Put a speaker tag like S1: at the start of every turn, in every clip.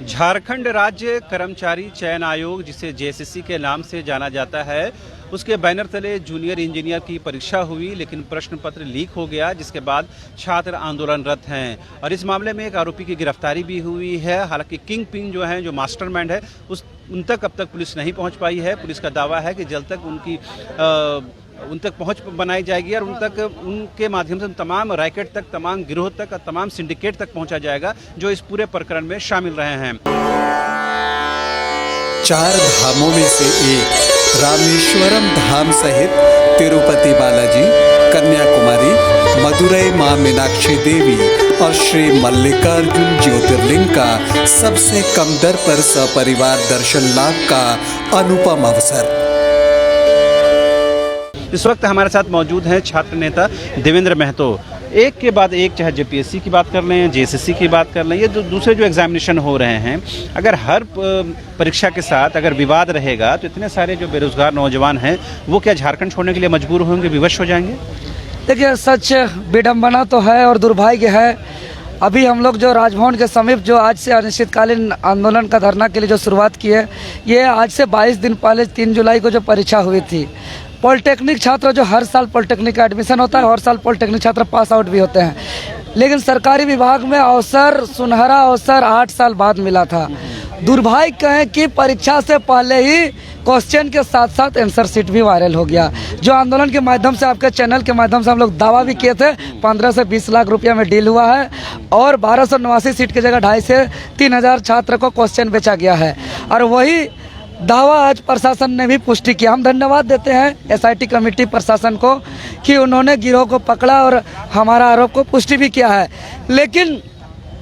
S1: झारखंड राज्य कर्मचारी चयन आयोग, जिसे जेएसएससी के नाम से जाना जाता है, उसके बैनर तले जूनियर इंजीनियर की परीक्षा हुई, लेकिन प्रश्न पत्र लीक हो गया, जिसके बाद छात्र आंदोलनरत हैं। और इस मामले में एक आरोपी की गिरफ्तारी भी हुई है। हालांकि किंग पिन जो है, जो मास्टरमाइंड है, उन तक अब तक पुलिस नहीं पहुंच पाई है। पुलिस का दावा है कि जल्द तक उन तक पहुंच बनाई जाएगी और उनके माध्यम से तमाम रैकेट तक, तमाम गिरोह तक, तमाम सिंडिकेट तक पहुंचा जाएगा जो इस पूरे प्रकरण में शामिल रहे हैं।
S2: 4 धामों में से एक रामेश्वरम धाम सहित तिरुपति बालाजी, कन्याकुमारी, मदुरई मां मीनाक्षी देवी और श्री मल्लिकार्जुन ज्योतिर्लिंग का सबसे कम दर पर सपरिवार दर्शन लाभ का अनुपम अवसर।
S1: इस वक्त हमारे साथ मौजूद हैं छात्र नेता देवेंद्र महतो। एक के बाद एक, चाहे जेपीएससी की बात कर लें, जेएसएससी की बात कर लें, ये दूसरे जो एग्जामिनेशन हो रहे हैं, अगर हर परीक्षा के साथ अगर विवाद रहेगा तो इतने सारे जो बेरोजगार नौजवान हैं वो क्या झारखंड छोड़ने के लिए मजबूर होंगे, विवश हो जाएंगे?
S3: देखिए, सच विडम्बना तो है और दुर्भाग्य है। अभी हम लोग जो राजभवन के समीप जो आज से अनिश्चितकालीन आंदोलन का धरना के लिए जो शुरुआत की है, ये आज से 22 दिन पहले 3 जुलाई को जो परीक्षा हुई थी, पॉलिटेक्निक छात्र जो हर साल पॉलिटेक्निक का एडमिशन होता है, हर साल पॉलिटेक्निक छात्र पास आउट भी होते हैं, लेकिन सरकारी विभाग में अवसर, सुनहरा अवसर 8 साल बाद मिला था। दुर्भाग्य है कि परीक्षा से पहले ही क्वेश्चन के साथ साथ आंसर शीट भी वायरल हो गया। जो आंदोलन के माध्यम से, आपके चैनल के माध्यम से हम लोग दावा भी किए थे, 15 से 20 लाख रुपया में डील हुआ है और 1289 सीट की जगह 2,500 से 3,000 छात्र को क्वेश्चन बेचा गया है। और वही दावा आज प्रशासन ने भी पुष्टि किया। हम धन्यवाद देते हैं एसआईटी कमेटी प्रशासन को कि उन्होंने गिरोह को पकड़ा और हमारा आरोप को पुष्टि भी किया है। लेकिन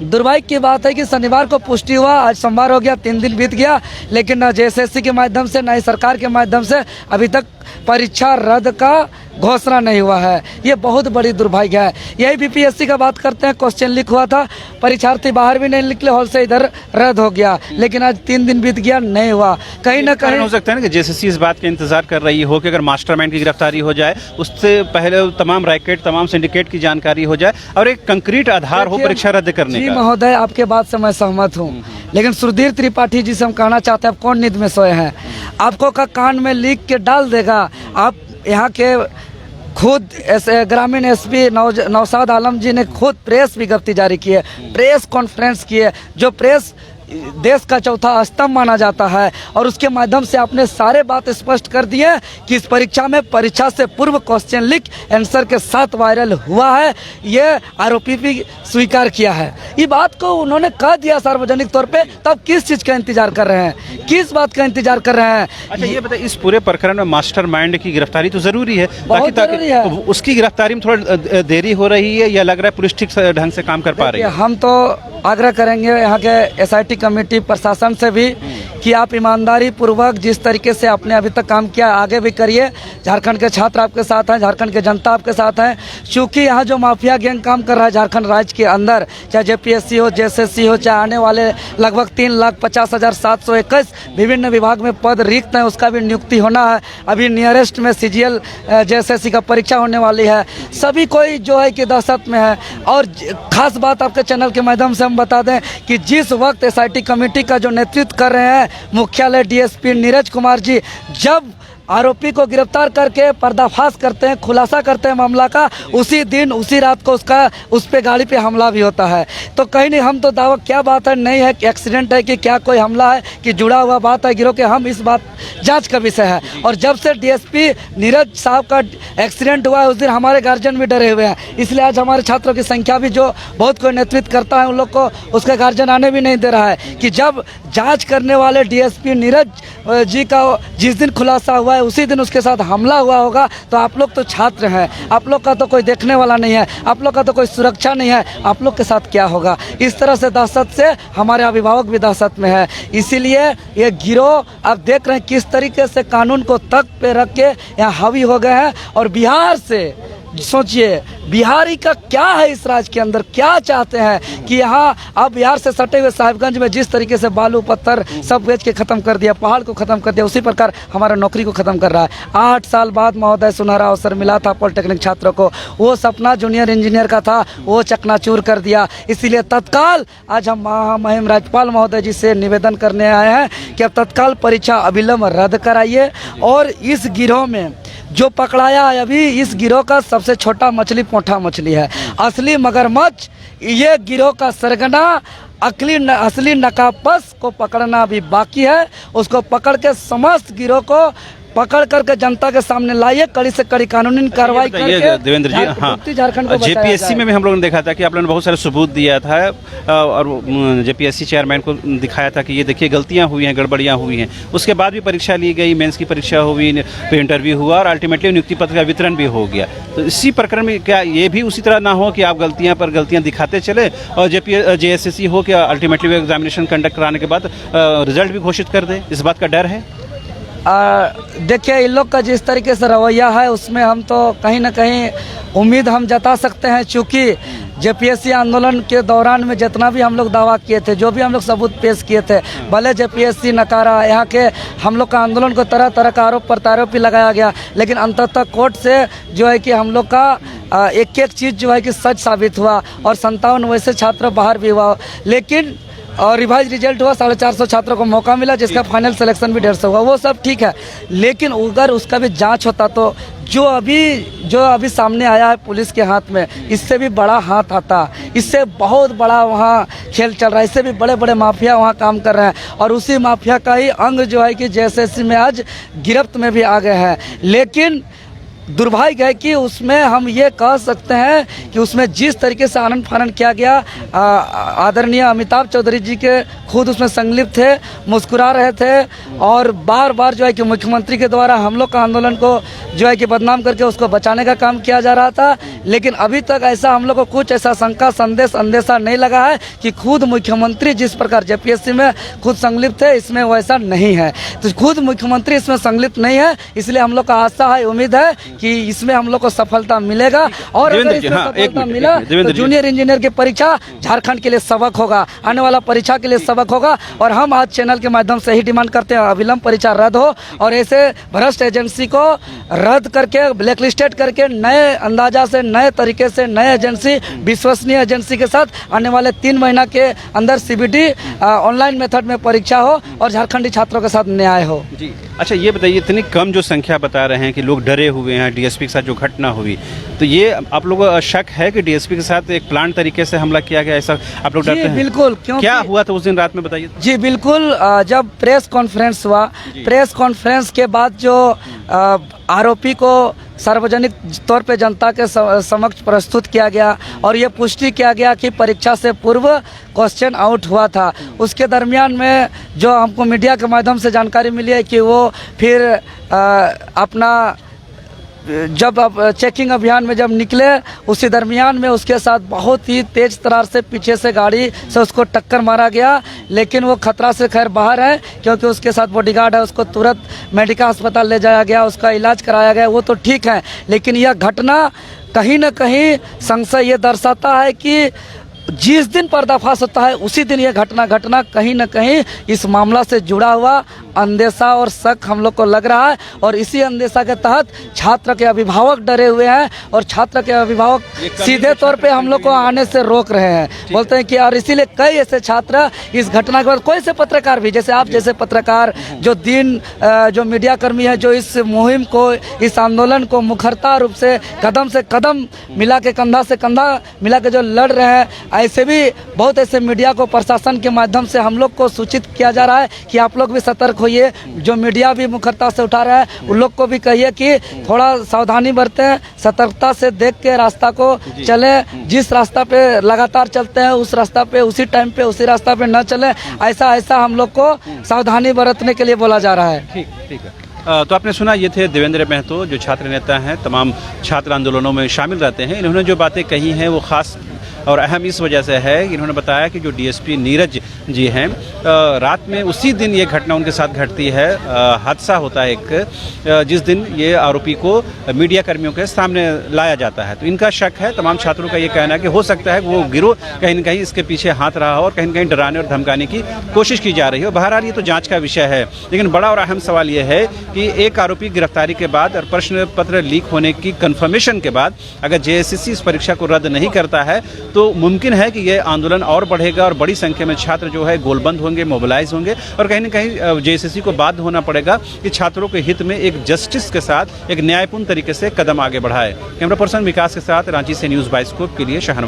S3: दुर्भाग्य की बात है कि शनिवार को पुष्टि हुआ, आज सोमवार हो गया, 3 दिन बीत गया, लेकिन न जेएसएससी के माध्यम से, न ही सरकार के माध्यम से अभी तक परीक्षा रद्द का घोषणा नहीं हुआ है। ये बहुत बड़ी दुर्भाग्य है। यही बीपीएससी का बात करते हैं, क्वेश्चन लीक हुआ था, परीक्षार्थी बाहर भी नहीं निकले, हॉल से इधर रद्द हो गया, लेकिन आज 3 दिन बीत गया, नहीं हुआ। कहीं ना कहीं
S1: हो सकता है ना कि जेएसएससी इस बात का इंतजार कर रही हो कि अगर मास्टरमाइंड की गिरफ्तारी हो जाए, उससे पहले तमाम रैकेट, तमाम सिंडिकेट की जानकारी हो जाए और एक कंक्रीट आधार हो परीक्षा रद्द करने का।
S3: महोदय, आपके बात से मैं सहमत हूँ, लेकिन सुधीर त्रिपाठी जी से हम कहना चाहते हैं, आप कौन नींद में सोए हैं? आपको का कान में लीक के डाल देगा। आप यहाँ के खुद ग्रामीण एसपी नौशाद आलम जी ने खुद प्रेस विज्ञप्ति जारी की है, प्रेस कॉन्फ्रेंस की है, जो प्रेस देश का चौथा स्तंभ माना जाता है, और उसके माध्यम से आपने सारे बात स्पष्ट कर दिए कि इस परीक्षा में परीक्षा से पूर्व क्वेश्चन लीक आंसर के साथ वायरल हुआ है। ये आरोपी भी स्वीकार किया है। ये बात को उन्होंने कह दिया सार्वजनिक तौर पे, तब किस चीज़ का इंतजार कर रहे हैं, किस बात का इंतजार कर रहे हैं?
S1: अच्छा, ये बताइए, इस पूरे प्रकरण में मास्टरमाइंड की गिरफ्तारी तो जरूरी है,
S3: बहुत जरूरी है।
S1: उसकी गिरफ्तारी में थोड़ा देरी हो रही है या लग रहा है पुलिस ठीक ढंग से काम कर पा रही है?
S3: हम तो आग्रह करेंगे यहाँ के एसआईटी कमेटी प्रशासन से भी कि आप ईमानदारी पूर्वक जिस तरीके से आपने अभी तक काम किया, आगे भी करिए। झारखंड के छात्र आपके साथ हैं, झारखंड के जनता आपके साथ हैं। चूँकि यहाँ जो माफिया गैंग काम कर रहा है झारखंड राज्य के अंदर, चाहे जेपीएससी हो, जेएसएससी हो, चाहे आने वाले लगभग 3,50,721 विभिन्न विभाग में पद रिक्त हैं, उसका भी नियुक्ति होना है। अभी नियरेस्ट में सीजीएल जेएसएससी का परीक्षा होने वाली है। सभी कोई जो है कि दहशत में है। और खास बात आपके चैनल के माध्यम से हम बता दें कि जिस वक्त एसआईटी कमेटी का जो नेतृत्व कर रहे हैं मुख्यालय डीएसपी नीरज कुमार जी, जब आरोपी को गिरफ्तार करके पर्दाफाश करते हैं, खुलासा करते हैं मामला का, उसी दिन उसी रात को उस पे गाड़ी पे हमला भी होता है। तो कहीं नहीं, हम तो दावा, क्या बात है, नहीं है कि एक्सीडेंट है कि क्या कोई हमला है कि जुड़ा हुआ बात है गिरोह के, हम इस बात जांच का विषय है। और जब से डीएसपी नीरज साहब का एक्सीडेंट हुआ है, उस दिन हमारे गार्जियन भी डरे हुए हैं। इसलिए आज हमारे छात्रों की संख्या भी, जो बहुत कोई नेतृत्व करता है, उन लोग को उसका गार्जियन आने भी नहीं दे रहा है कि जब जाँच करने वाले डीएसपी नीरज जी का जिस दिन खुलासा हुआ है उसी दिन उसके साथ हमला हुआ होगा, तो आप लोग तो छात्र हैं, आप लोग का तो कोई देखने वाला नहीं है, आप लोग का तो कोई सुरक्षा नहीं है, आप लोग के साथ क्या होगा? इस तरह से दहशत से हमारे अभिभावक भी दहशत में है। इसीलिए ये गिरोह आप देख रहे हैं किस तरीके से कानून को तक पे रख के यहाँ हावी हो गए हैं। और बिहार से सोचिए बिहारी का क्या है इस राज्य के अंदर, क्या चाहते हैं कि यहाँ आप बिहार से सटे हुए साहिबगंज में जिस तरीके से बालू पत्थर सब बेच के ख़त्म कर दिया, पहाड़ को ख़त्म कर दिया, उसी प्रकार हमारा नौकरी को ख़त्म कर रहा है। 8 साल बाद महोदय सुनहरा अवसर मिला था पॉलिटेक्निक छात्रों को, वो सपना जूनियर इंजीनियर का था वो चकनाचूर कर दिया। इसीलिए तत्काल आज हम महामहिम राज्यपाल महोदय जी से निवेदन करने आए हैं कि अब तत्काल परीक्षा अविलंब रद्द कराइए और इस गिरोह में जो पकड़ाया है अभी, इस गिरोह का सबसे छोटा मछली पोंठा मछली है। असली मगरमच्छ ये गिरोह का सरगना असली नकाबपोश को पकड़ना भी बाकी है। उसको पकड़ के समस्त गिरोह को पकड़ करके जनता के सामने लाइए, कड़ी से कड़ी कानूनी कार्रवाई करके
S1: देवेंद्र जी, हाँ,
S3: झारखंड को
S1: जेपीएससी में भी हम लोगों ने देखा था कि आप लोगों ने बहुत सारे सबूत दिया था और जेपीएससी चेयरमैन को दिखाया था कि ये देखिए गलतियां हुई हैं, गड़बड़ियां हुई हैं। उसके बाद भी परीक्षा ली गई, मेंस की परीक्षा हुई, फिर इंटरव्यू हुआ और अल्टीमेटली नियुक्ति पत्र का वितरण भी हो गया। तो इसी प्रकरण में क्या ये भी उसी तरह ना हो कि आप गलतियां पर गलतियां दिखाते चले और जेएसएससी हो कि अल्टीमेटली एग्जामिनेशन कंडक्ट कराने के बाद रिजल्ट भी घोषित कर दे, इस बात का डर है?
S3: देखिए इन लोग का जिस तरीके से रवैया है उसमें हम तो कहीं ना कहीं उम्मीद हम जता सकते हैं, चूँकि जेपीएससी आंदोलन के दौरान में जितना भी हम लोग दावा किए थे, जो भी हम लोग सबूत पेश किए थे, भले जेपीएससी नकारा, यहाँ के हम लोग का आंदोलन को तरह तरह का आरोप प्रत्यारोप भी लगाया गया, लेकिन अंततः कोर्ट से जो है कि हम लोग का एक एक चीज़ जो है कि सच साबित हुआ और 57 वैसे छात्र बाहर भी हुआ। लेकिन और रिवाइज रिजल्ट हुआ, 450 छात्रों को मौका मिला जिसका फाइनल सिलेक्शन भी 150 हुआ, वो सब ठीक है। लेकिन अगर उसका भी जांच होता तो जो अभी सामने आया है पुलिस के हाथ में, इससे भी बड़ा हाथ आता, इससे बहुत बड़ा वहाँ खेल चल रहा है, इससे भी बड़े बड़े माफिया वहाँ काम कर रहे हैं और उसी माफिया का ही अंग जो है कि जेएसएससी में आज गिरफ्त में भी आ गए हैं। लेकिन दुर्भाग्य है कि उसमें हम ये कह सकते हैं कि उसमें जिस तरीके से आनंद फानन किया गया, आदरणीय अमिताभ चौधरी जी के खुद उसमें संलिप्त थे, मुस्कुरा रहे थे और बार बार जो है कि मुख्यमंत्री के द्वारा हम लोग का आंदोलन को जो है कि बदनाम करके उसको बचाने का काम किया जा रहा था। लेकिन अभी तक ऐसा हम लोग को कुछ ऐसा शंका संदेश अंदेशा नहीं लगा है कि खुद मुख्यमंत्री जिस प्रकार जेपीएससी में खुद संलिप्त है, इसमें वैसा नहीं है। तो खुद मुख्यमंत्री इसमें संलिप्त नहीं है, इसलिए हम लोग का आशा है, उम्मीद है कि इसमें हम लोग को सफलता मिलेगा और अगर इसमें सफलता मिला तो जूनियर इंजीनियर की परीक्षा झारखंड के लिए सबक होगा, आने वाला परीक्षा के लिए सबक होगा। और हम आज चैनल के माध्यम से ही डिमांड करते हैं अविलंब परीक्षा रद्द हो और ऐसे भ्रष्ट एजेंसी को रद्द करके ब्लैकलिस्टेड करके नए अंदाजा से, नए तरीके से, नए एजेंसी, विश्वसनीय एजेंसी के साथ आने वाले 3 महीना के अंदर सीबीटी ऑनलाइन मेथड में परीक्षा हो और झारखंडी छात्रों के साथ न्याय हो।
S1: जी अच्छा, ये बताइए इतनी कम जो संख्या बता रहे हैं कि लोग डरे हुए हैं डीएसपी के साथ जो घटना हुई, तो ये आप लोगों को शक है कि डीएसपी के साथ एक प्लान तरीके से हमला किया गया, ऐसा आप लोग डरते हैं?
S3: बिल्कुल। क्या
S1: हुआ था उस दिन रात में, बताइए।
S3: जी बिल्कुल, जब प्रेस कॉन्फ्रेंस हुआ, प्रेस कॉन्फ्रेंस के बाद जो आरोपी को सार्वजनिक तौर पे जनता के समक्ष प्रस्तुत किया गया और ये पुष्टि किया गया कि परीक्षा से पूर्व क्वेश्चन आउट हुआ था। उसके दरमियान में जो हमको मीडिया के माध्यम से जानकारी मिली है कि वो फिर अपना जब अब चेकिंग अभियान में जब निकले, उसी दरमियान में उसके साथ बहुत ही तेज तरार से पीछे से गाड़ी से उसको टक्कर मारा गया। लेकिन वो खतरा से खैर बाहर है क्योंकि उसके साथ बॉडीगार्ड है, उसको तुरंत मेडिकल अस्पताल ले जाया गया, उसका इलाज कराया गया, वो तो ठीक है। लेकिन यह घटना कहीं ना कहीं संशय ये दर्शाता है कि जिस दिन पर्दाफाश होता है उसी दिन ये घटना कहीं ना कहीं इस मामला से जुड़ा हुआ अंदेशा और शक हम लोग को लग रहा है और इसी अंदेशा के तहत छात्र के अभिभावक डरे हुए हैं और छात्र के अभिभावक सीधे तौर पे हम लोग को आने से रोक रहे हैं, बोलते हैं कि और इसीलिए कई ऐसे छात्र इस घटना के बाद, कोई से पत्रकार भी, जैसे आप जैसे पत्रकार जो मीडिया कर्मी है, जो इस मुहिम को, इस आंदोलन को मुखरता रूप से कदम मिला के, कंधा से कंधा मिला के जो लड़ रहे हैं, ऐसे भी बहुत ऐसे मीडिया को प्रशासन के माध्यम से हम लोग को सूचित किया जा रहा है कि आप लोग भी सतर्क होइए। जो मीडिया भी मुखरता से उठा रहा है उन लोग को भी कहिए कि थोड़ा सावधानी बरतें, सतर्कता से देख के रास्ता को चलें। जिस रास्ता पे लगातार चलते हैं उस रास्ता पे, उसी टाइम पे, उसी रास्ता पे न चलें। ऐसा हम लोग को सावधानी बरतने के लिए बोला जा रहा है।
S1: ठीक है। तो आपने सुना, ये थे देवेंद्र महतो, जो छात्र नेता हैं, तमाम छात्र आंदोलनों में शामिल रहते हैं। इन्होंने जो बातें कही हैं वो खास और अहम इस वजह से है कि इन्होंने बताया कि जो डीएसपी नीरज जी हैं, रात में उसी दिन ये घटना उनके साथ घटती है। हादसा होता है एक, जिस दिन ये आरोपी को मीडिया कर्मियों के सामने लाया जाता है। तो इनका शक है, तमाम छात्रों का ये कहना है कि हो सकता है कि वो गिरोह कहीं न कहीं इसके पीछे हाथ रहा हो और कहीं न कहीं डराने और धमकाने की कोशिश की जा रही हो। बहरहाल ये तो जांच का विषय है, लेकिन बड़ा और अहम सवाल ये है कि एक आरोपी गिरफ्तारी के बाद और प्रश्न पत्र लीक होने की कंफर्मेशन के बाद अगर जेएसएससी इस परीक्षा को रद्द नहीं करता है तो मुमकिन है कि ये आंदोलन और बढ़ेगा और बड़ी संख्या में छात्र जो है गोलबंद होंगे, मोबिलाइज होंगे और कहीं न कहीं जेएसएससी को बाध्य होना पड़ेगा कि छात्रों के हित में एक जस्टिस के साथ एक न्यायपूर्ण तरीके से कदम आगे बढ़ाए। कैमरा पर्सन विकास के साथ रांची से न्यूज़ बाइस्कोप के लिए शहर